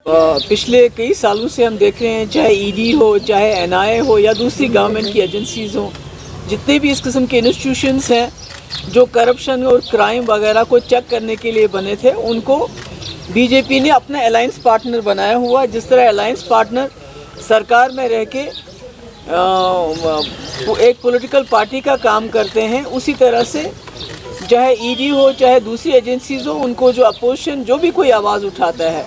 पिछले कई सालों से हम देख रहे हैं, चाहे ईडी हो, चाहे एनआईए हो या दूसरी गवर्नमेंट की एजेंसीज हो, जितने भी इस किस्म के इंस्टीट्यूशंस हैं जो करप्शन और क्राइम वगैरह को चेक करने के लिए बने थे, उनको बीजेपी ने अपना अलायंस पार्टनर बनाया हुआ। जिस तरह अलायंस पार्टनर सरकार में रह के एक पॉलिटिकल पार्टी का काम करते हैं, उसी तरह से चाहे ईडी हो चाहे दूसरी एजेंसीज हो, उनको जो अपोजिशन जो भी कोई आवाज़ उठाता है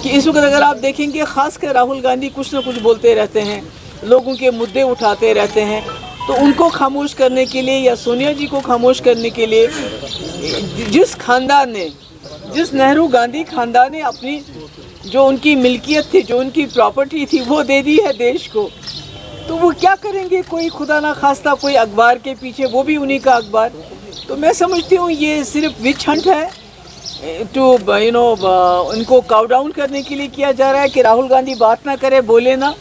कि इस वक्त अगर आप देखेंगे ख़ासकर राहुल गांधी कुछ ना कुछ बोलते रहते हैं, लोगों के मुद्दे उठाते रहते हैं, तो उनको खामोश करने के लिए या सोनिया जी को खामोश करने के लिए जिस नेहरू गांधी खानदान ने अपनी जो उनकी मिल्कियत थी, जो उनकी प्रॉपर्टी थी, वो दे दी है देश को, तो वो क्या करेंगे? कोई खुदा ना खास्ता कोई अखबार के पीछे, वो भी उन्हीं का अखबार। तो मैं समझती हूँ ये सिर्फ विच हंट है टू उनको काउ डाउन करने के लिए किया जा रहा है कि राहुल गांधी बात ना करे, बोले ना।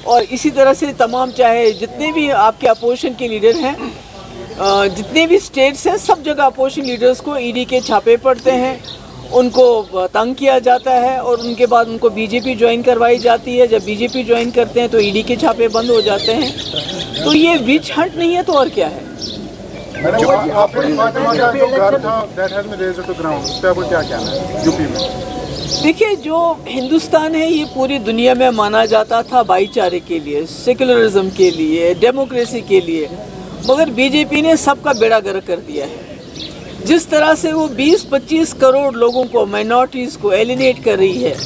और इसी तरह से तमाम चाहे जितने भी आपके अपोजिशन के लीडर हैं, जितने भी स्टेट्स हैं, सब जगह अपोजिशन लीडर्स को ईडी के छापे पड़ते हैं, उनको तंग किया जाता है और उनके बाद उनको बीजेपी ज्वाइन करवाई जाती है। जब बीजेपी ज्वाइन करते हैं तो ईडी के छापे बंद हो जाते हैं। तो ये विच हंट नहीं है तो और क्या है? देखिए, जो हिंदुस्तान है ये पूरी दुनिया में माना जाता था भाईचारे के लिए, सेकुलरिज्म के लिए, डेमोक्रेसी के लिए, मगर बीजेपी ने सबका बेड़ा गर्क कर दिया है। जिस तरह से वो 20-25 करोड़ लोगों को, माइनॉरिटीज़ को एलिनेट कर रही है,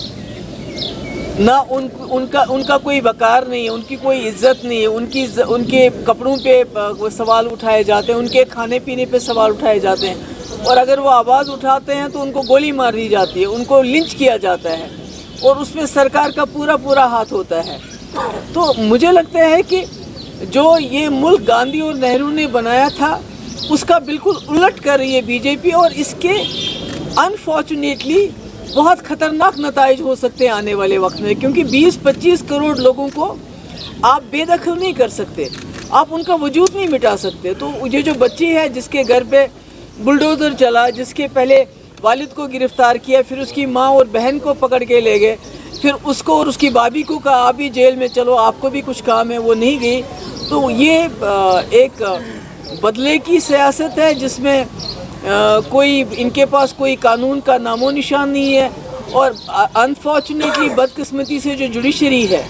ना उनका कोई वकार नहीं है, उनकी कोई इज्जत नहीं है, उनके कपड़ों पे सवाल उठाए जाते हैं, उनके खाने पीने पे सवाल उठाए जाते हैं, और अगर वो आवाज़ उठाते हैं तो उनको गोली मार दी जाती है, उनको लिंच किया जाता है, और उसमें सरकार का पूरा हाथ होता है। तो मुझे लगता है कि जो ये मुल्क गांधी और नेहरू ने बनाया था, उसका बिल्कुल उलट कर रही है बीजेपी, और इसके अनफॉर्चुनेटली बहुत ख़तरनाक नताइज हो सकते हैं आने वाले वक्त में, क्योंकि 20-25 करोड़ लोगों को आप बेदखल नहीं कर सकते, आप उनका वजूद नहीं मिटा सकते। तो ये जो बच्ची है जिसके घर पे बुलडोज़र चला, जिसके पहले वालिद को गिरफ़्तार किया, फिर उसकी माँ और बहन को पकड़ के ले गए, फिर उसको और उसकी भाभी को कहा आप भी जेल में चलो, आपको भी कुछ काम है, वो नहीं गई। तो ये एक बदले की सियासत है जिसमें कोई इनके पास कोई कानून का नामो निशान नहीं है, और अनफॉर्चुनेटली बदकिस्मती से जो जुडिशरी है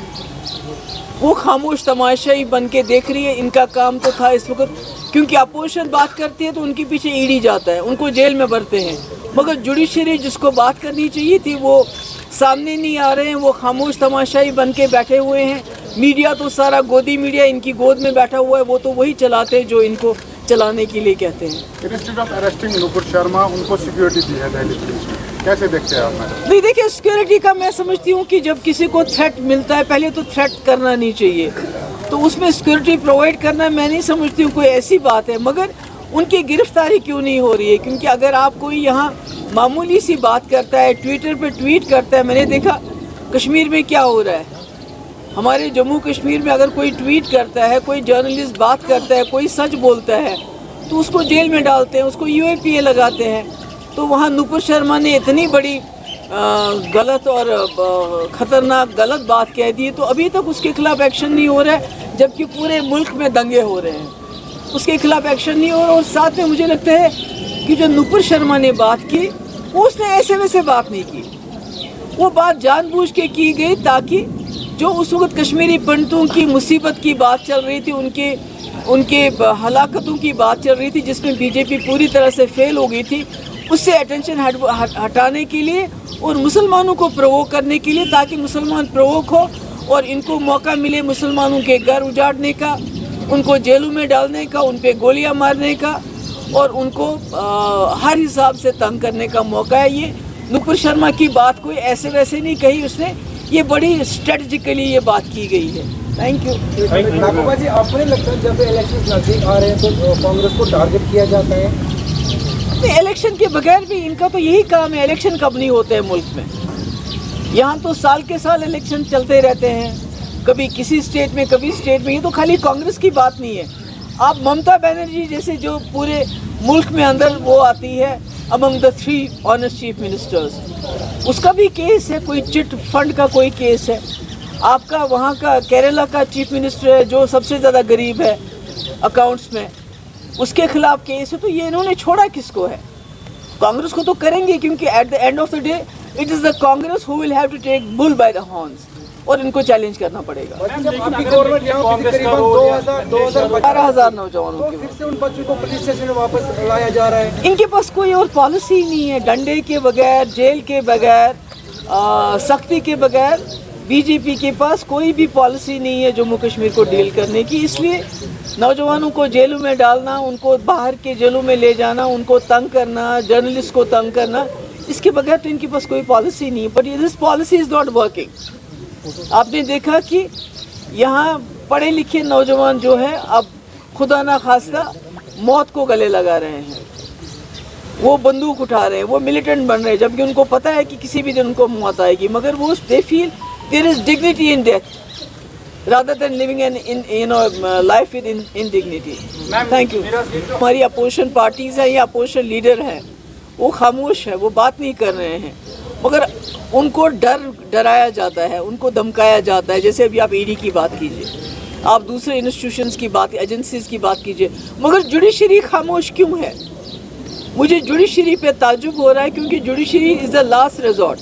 वो खामोश तमाशाई बन के देख रही है। इनका काम तो था इस वक्त, क्योंकि अपोजिशन बात करती है तो उनके पीछे ईडी जाता है, उनको जेल में भरते हैं, मगर जुडिशरी जिसको बात करनी चाहिए थी वो सामने नहीं आ रहे हैं, वो खामोश तमाशाई बन के बैठे हुए हैं। मीडिया तो सारा गोदी मीडिया इनकी गोद में बैठा हुआ है, वो तो वही चलाते हैं जो इनको चलाने के लिए कहते हैं। Instead of arresting Nupur Sharma, उनको सिक्योरिटी दी है दिल्ली पुलिस में, कैसे देखते हैं आप? नहीं, देखिए, सिक्योरिटी का मैं समझती हूँ कि जब किसी को थ्रेट मिलता है, पहले तो थ्रेट करना नहीं चाहिए, तो उसमें सिक्योरिटी प्रोवाइड करना मैं नहीं समझती हूँ कोई ऐसी बात है। मगर उनकी गिरफ्तारी क्यों नहीं हो रही है? क्योंकि अगर आप कोई यहाँ मामूली सी बात करता है, ट्विटर पे ट्वीट करता है, मैंने देखा कश्मीर में क्या हो रहा है, हमारे जम्मू कश्मीर में अगर कोई ट्वीट करता है, कोई जर्नलिस्ट बात करता है, कोई सच बोलता है, तो उसको जेल में डालते हैं, उसको UAPA लगाते हैं। तो वहाँ नुपुर शर्मा ने इतनी बड़ी गलत और ख़तरनाक गलत बात कह दी है, तो अभी तक उसके खिलाफ एक्शन नहीं हो रहा है, जबकि पूरे मुल्क में दंगे हो रहे हैं, उसके खिलाफ एक्शन नहीं हो रहा। और साथ में मुझे लगता है कि जो नुपुर शर्मा ने बात की, वो उसने ऐसे वैसे बात नहीं की, वो बात जानबूझ के की गई ताकि जो उस वक्त कश्मीरी पंडितों की मुसीबत की बात चल रही थी, उनके हलाकतों की बात चल रही थी, जिसमें बीजेपी पूरी तरह से फेल हो गई थी, उससे अटेंशन हटाने के लिए और मुसलमानों को प्रोवोक करने के लिए, ताकि मुसलमान प्रोवोक हो और इनको मौका मिले मुसलमानों के घर उजाड़ने का, उनको जेलों में डालने का, उन पर गोलियां मारने का, और उनको हर हिसाब से तंग करने का मौका है। ये नुपुर शर्मा की बात कोई ऐसे वैसे नहीं कही उसने, ये बड़ी स्ट्रेटजिकली ये बात की गई है। Thank you. महबूबा जी, आपको नहीं लगता जब इलेक्शन नज़दीक आ रहे हैं तो कांग्रेस को टारगेट किया जाता है? नहीं, इलेक्शन के बगैर भी इनका तो यही काम है, इलेक्शन कब नहीं होते हैं मुल्क में। यहाँ तो साल के साल इलेक्शन चलते रहते हैं, कभी किसी स्टेट में कभी स्टेट में। ये तो खाली कांग्रेस की बात नहीं है, आप ममता बनर्जी जैसे जो पूरे मुल्क में अंदर वो आती है, among the 3 honest chief ministers. उसका भी केस है, कोई चिट फंड का कोई केस है। आपका वहाँ का केरला का चीफ मिनिस्टर है जो सबसे ज़्यादा गरीब है अकाउंट्स में, उसके खिलाफ केस है। तो ये इन्होंने छोड़ा किसको है? कांग्रेस को तो करेंगे, क्योंकि at the end of the day it is the Congress who will have to take bull by the horns, और इनको चैलेंज करना पड़ेगा। 12,000 नौजवानों की फिर से उन बच्चों को पुलिस स्टेशन में वापस लाया जा रहा है। इनके पास कोई और पॉलिसी नहीं है, डंडे के बगैर, जेल के बगैर, सख्ती के बगैर बीजेपी के पास कोई भी पॉलिसी नहीं है जम्मू कश्मीर को डील करने की। इसलिए नौजवानों को जेलों में डालना, उनको बाहर के जेलों में ले जाना, उनको तंग करना, जर्नलिस्ट को तंग करना, इसके बगैर तो इनके पास कोई पॉलिसी नहीं है। But this policy is not working. आपने देखा कि यहाँ पढ़े लिखे नौजवान जो हैं अब खुदा ना खास्ता मौत को गले लगा रहे हैं, वो बंदूक उठा रहे हैं, वो मिलिटेंट बन रहे हैं, जबकि उनको पता है कि किसी भी दिन उनको मौत आएगी, मगर वो they feel there is dignity in death rather than living in life with indignity. Thank you. हमारी अपोजिशन पार्टीज हैं या अपोजिशन लीडर हैं, वो खामोश है, वो बात नहीं कर रहे हैं, मगर उनको डराया जाता है, उनको धमकाया जाता है। जैसे अभी आप ईडी की बात कीजिए, आप दूसरे इंस्टीट्यूशंस की बात, एजेंसीज की बात कीजिए, मगर जुडिशरी खामोश क्यों है? मुझे जुडिशरी पे ताज्जुब हो रहा है, क्योंकि judiciary is the last resort.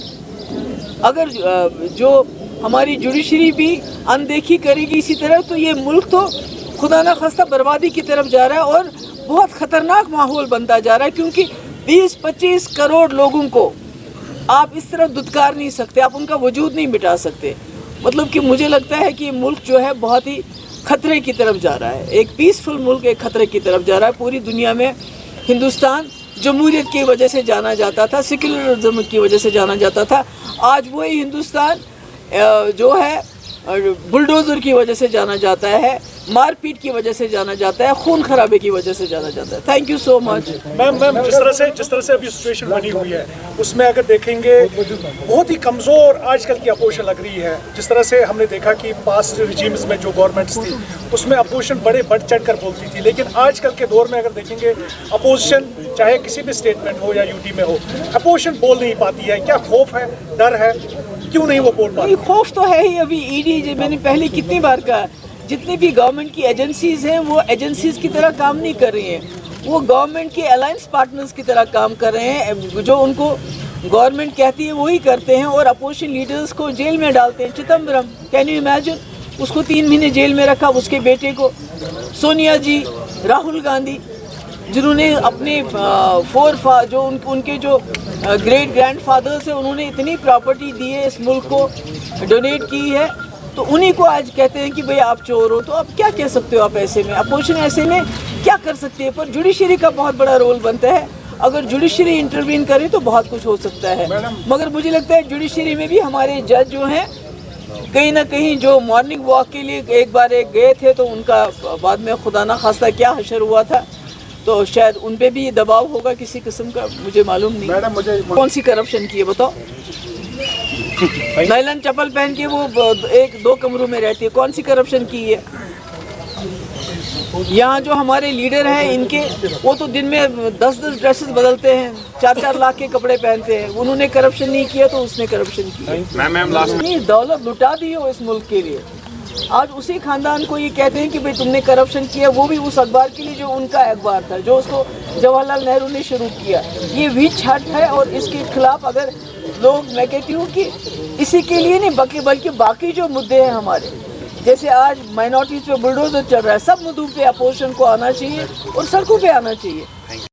अगर जो हमारी जुडिशरी भी अनदेखी करेगी इसी तरह, तो ये मुल्क तो खुदा न खास्ता बर्बादी की तरफ जा रहा है और बहुत ख़तरनाक माहौल बनता जा रहा है, क्योंकि 20-25 करोड़ लोगों को आप इस तरह दुत्कार नहीं सकते, आप उनका वजूद नहीं मिटा सकते। मतलब कि मुझे लगता है कि मुल्क जो है बहुत ही खतरे की तरफ जा रहा है, एक पीसफुल मुल्क एक खतरे की तरफ जा रहा है। पूरी दुनिया में हिंदुस्तान जमहूरियत की वजह से जाना जाता था, सेक्युलरिज्म की वजह से जाना जाता था, आज वही हिंदुस्तान जो है बुलडोज़र की वजह से जाना जाता है, मारपीट की वजह से जाना जाता है, खून खराबे की वजह से जाना जाता है। Thank you so much. Ma'am जिस तरह से अभी सिचुएशन बनी हुई है, उसमें अगर देखेंगे बहुत ही कमज़ोर आजकल की अपोजिशन लग रही है। जिस तरह से हमने देखा कि पास्ट रिजीम्स में जो गवर्नमेंट्स थी उसमें अपोजिशन बड़े बढ़ चढ़ कर बोलती थी, लेकिन आजकल के दौर में अगर देखेंगे अपोजिशन चाहे किसी भी स्टेटमेंट हो या यूटी में हो, अपोजिशन बोल नहीं पाती है। क्या खौफ है, डर है, क्यों नहीं वो बोल पाती? खौफ तो है ही। अभी ईडी, मैंने पहले कितनी बार कहा, जितनी भी गवर्नमेंट की एजेंसीज हैं वो एजेंसीज की तरह काम नहीं कर रही हैं, वो गवर्नमेंट के अलायंस पार्टनर्स की तरह काम कर रहे हैं। जो उनको गवर्नमेंट कहती है वही करते हैं, और अपोजिशन लीडर्स को जेल में डालते हैं। चिदम्बरम, कैन यू इमेजिन, उसको 3 महीने जेल में रखा, उसके बेटे को। सोनिया जी, राहुल गांधी, जिन्होंने अपने जो उनके जो ग्रेट ग्रैंड फादर्स हैं, उन्होंने इतनी प्रॉपर्टी दी है, इस मुल्क को डोनेट की है, तो उन्हीं को आज कहते हैं कि भाई आप चोर हो। तो अब क्या कह सकते हो आप ऐसे में? अपोजिशन ऐसे में क्या कर सकती है? पर जुडिशरी का बहुत बड़ा रोल बनता है। अगर जुडिशरी इंटरवीन करे तो बहुत कुछ हो सकता है, मगर मुझे लगता है जुडिशरी में भी हमारे जज जो हैं, कहीं ना कहीं जो मॉर्निंग वॉक के लिए एक बार गए थे, तो उनका बाद में खुदा ना खास्ता क्या हशर हुआ था, तो शायद उन पे भी दबाव होगा किसी किस्म का, मुझे मालूम नहीं। मैडम, मुझे कौन सी करप्शन की है बताओ? नायलन चप्पल पहन के वो 1-2 कमरों में रहती है, कौन सी करप्शन की है? यहाँ जो हमारे लीडर हैं इनके, वो तो दिन में 10-10 ड्रेसेस बदलते हैं, 4-4 लाख के कपड़े पहनते हैं। उन्होंने करप्शन नहीं किया तो उसने करप्शन की। दौलत लुटा दी हो इस मुल्क के लिए, आज उसी खानदान को ये कहते हैं कि भाई तुमने करप्शन किया, वो भी उस अखबार के लिए जो उनका अखबार था, जो उसको जवाहरलाल नेहरू ने शुरू किया। ये विच हट है, और इसके खिलाफ अगर लोग, मैं कहती हूँ कि इसी के लिए नहीं बल्कि बाकी जो मुद्दे हैं हमारे, जैसे आज माइनॉरिटीज़ पे बुलडोजर चल रहा है, सब मुद्दों पे अपोजिशन को आना चाहिए और सड़कों पे आना चाहिए।